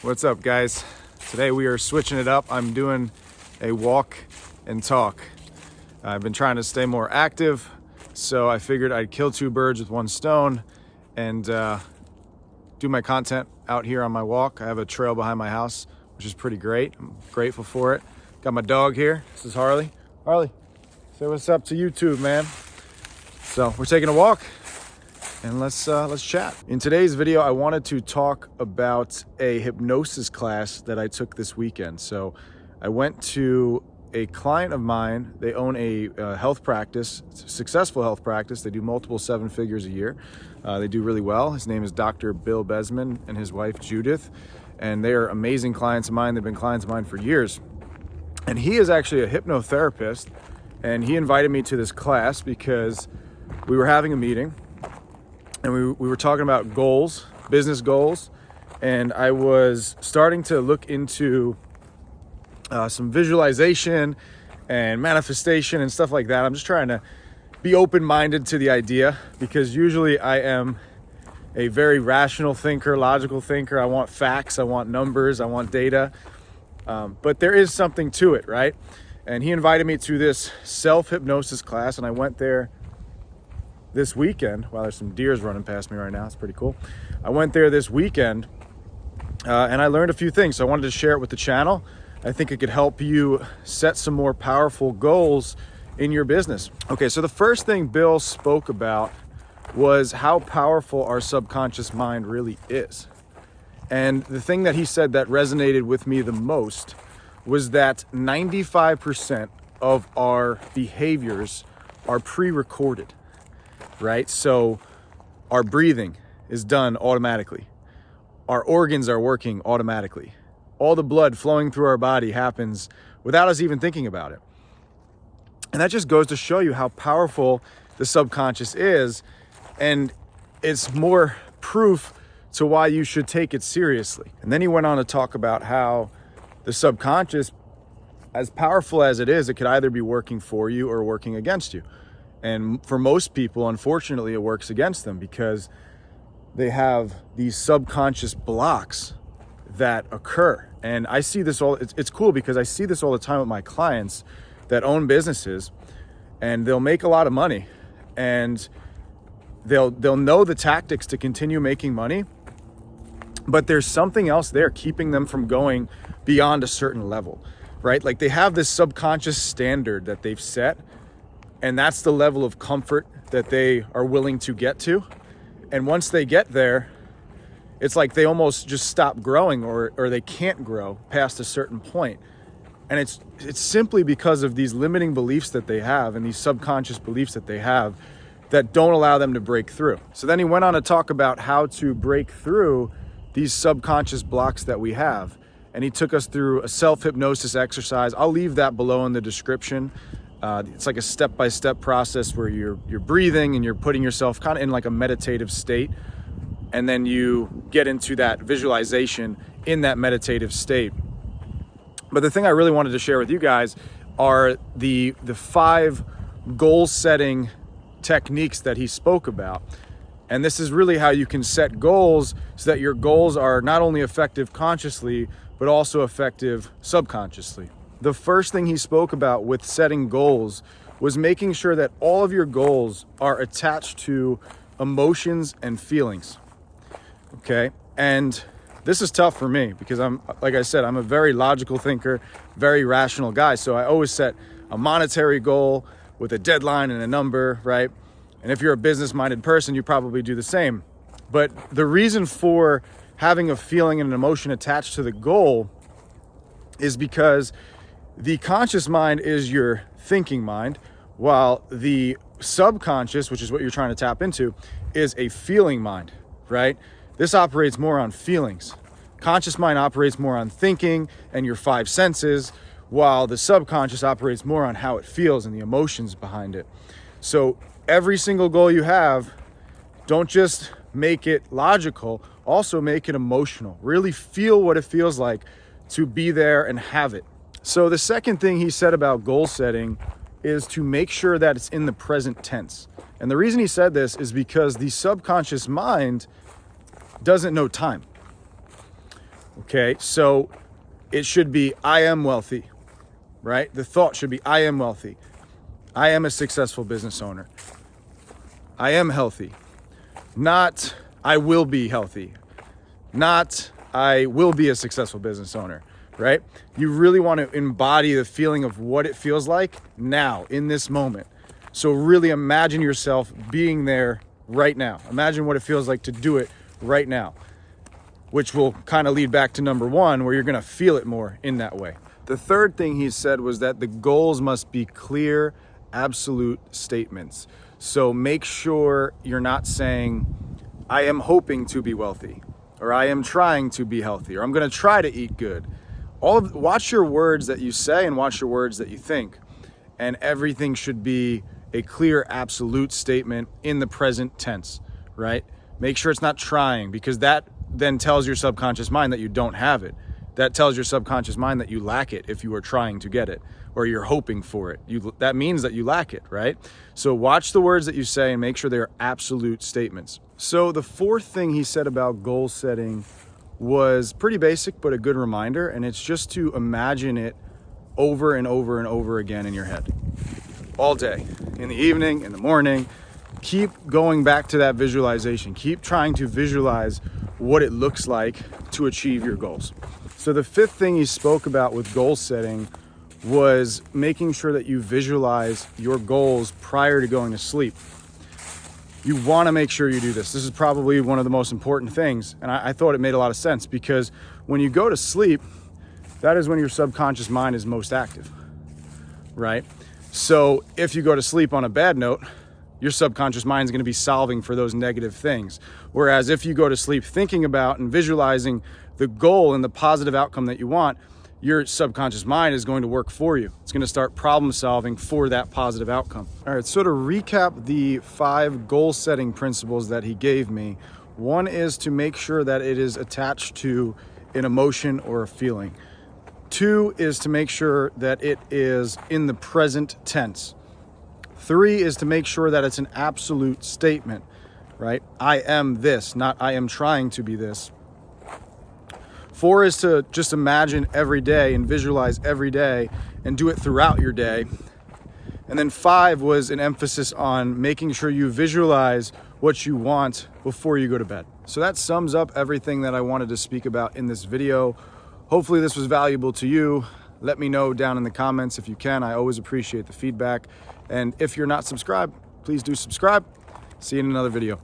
What's up, guys? Today we are switching it up. I'm doing a walk and talk. I've been trying to stay more active, so I figured I'd kill two birds with one stone and do my content out here on my walk. I have a trail behind my house, which is pretty great. I'm grateful for it. Got my dog here. This is Harley. Harley, say what's up to YouTube, man. So we're taking a walk. And let's chat. In today's video, I wanted to talk about a hypnosis class that I took this weekend. So I went to a client of mine. They own a health practice, successful health practice. They do multiple seven figures a year. They do really well. His name is Dr. Bill Besman and his wife, Judith. And they are amazing clients of mine. They've been clients of mine for years. And he is actually a hypnotherapist. And he invited me to this class because we were having a meeting. And we were talking about goals, business goals, and I was starting to look into some visualization and manifestation and stuff like that. I'm just trying to be open-minded to the idea because usually I am a very rational thinker, logical thinker. I want facts, I want numbers, I want data, but there is something to it, right? And he invited me to this self-hypnosis class, and I went there this weekend. Wow, there's some deers running past me right now. It's pretty cool. I went there this weekend and I learned a few things. So I wanted to share it with the channel. I think it could help you set some more powerful goals in your business. Okay, so the first thing Bill spoke about was how powerful our subconscious mind really is. And the thing that he said that resonated with me the most was that 95% of our behaviors are pre-recorded. Right? So our breathing is done automatically. Our organs are working automatically. All the blood flowing through our body happens without us even thinking about it. And that just goes to show you how powerful the subconscious is. And it's more proof to why you should take it seriously. And then he went on to talk about how the subconscious, as powerful as it is, it could either be working for you or working against you. And for most people, unfortunately, it works against them because they have these subconscious blocks that occur. And I see this it's cool because I see this all the time with my clients that own businesses, and they'll make a lot of money and they'll know the tactics to continue making money, but there's something else there keeping them from going beyond a certain level, right? Like they have this subconscious standard that they've set, and that's the level of comfort that they are willing to get to. And once they get there, it's like they almost just stop growing or they can't grow past a certain point. And it's simply because of these limiting beliefs that they have and these subconscious beliefs that they have that don't allow them to break through. So then he went on to talk about how to break through these subconscious blocks that we have. And he took us through a self-hypnosis exercise. I'll leave that below in the description. It's like a step-by-step process where you're breathing and you're putting yourself kind of in like a meditative state, and then you get into that visualization in that meditative state. But the thing I really wanted to share with you guys are the 5 goal-setting techniques that he spoke about. And this is really how you can set goals so that your goals are not only effective consciously, but also effective subconsciously. The first thing he spoke about with setting goals was making sure that all of your goals are attached to emotions and feelings. Okay? And this is tough for me because like I said, I'm a very logical thinker, very rational guy. So I always set a monetary goal with a deadline and a number, right? And if you're a business-minded person, you probably do the same. But the reason for having a feeling and an emotion attached to the goal is because the conscious mind is your thinking mind, while the subconscious, which is what you're trying to tap into, is a feeling mind, right? This operates more on feelings. Conscious mind operates more on thinking and your 5 senses, while the subconscious operates more on how it feels and the emotions behind it. So every single goal you have, don't just make it logical, also make it emotional. Really feel what it feels like to be there and have it. So the second thing he said about goal setting is to make sure that it's in the present tense. And the reason he said this is because the subconscious mind doesn't know time. Okay, so it should be, I am wealthy, right? The thought should be, I am wealthy. I am a successful business owner. I am healthy. Not, I will be healthy. Not, I will be a successful business owner, right? You really want to embody the feeling of what it feels like now, in this moment. So really imagine yourself being there right now. Imagine what it feels like to do it right now, which will kind of lead back to number one, where you're going to feel it more in that way. The third thing he said was that the goals must be clear, absolute statements. So make sure you're not saying, I am hoping to be wealthy, or I am trying to be healthy, or I'm going to try to eat good. Watch your words that you say and watch your words that you think. And everything should be a clear, absolute statement in the present tense, right? Make sure it's not trying, because that then tells your subconscious mind that you don't have it. That tells your subconscious mind that you lack it if you are trying to get it, or you're hoping for it. That means that you lack it, right? So watch the words that you say and make sure they are absolute statements. So the fourth thing he said about goal setting was pretty basic, but a good reminder, and it's just to imagine it over and over and over again in your head all day, in the evening, in the morning. Keep going back to that visualization. Keep trying to visualize what it looks like to achieve your goals. So the fifth thing he spoke about with goal setting was making sure that you visualize your goals prior to going to sleep. You want to make sure you do this. This is probably one of the most important things. And I thought it made a lot of sense, because when you go to sleep, that is when your subconscious mind is most active, right? So if you go to sleep on a bad note, your subconscious mind is going to be solving for those negative things. Whereas if you go to sleep thinking about and visualizing the goal and the positive outcome that you want, your subconscious mind is going to work for you. It's going to start problem solving for that positive outcome. All right, so to recap the 5 goal setting principles that he gave me, one is to make sure that it is attached to an emotion or a feeling. 2 is to make sure that it is in the present tense. 3 is to make sure that it's an absolute statement, right? I am this, not I am trying to be this. 4 is to just imagine every day and visualize every day and do it throughout your day. And then 5 was an emphasis on making sure you visualize what you want before you go to bed. So that sums up everything that I wanted to speak about in this video. Hopefully this was valuable to you. Let me know down in the comments if you can. I always appreciate the feedback. And if you're not subscribed, please do subscribe. See you in another video.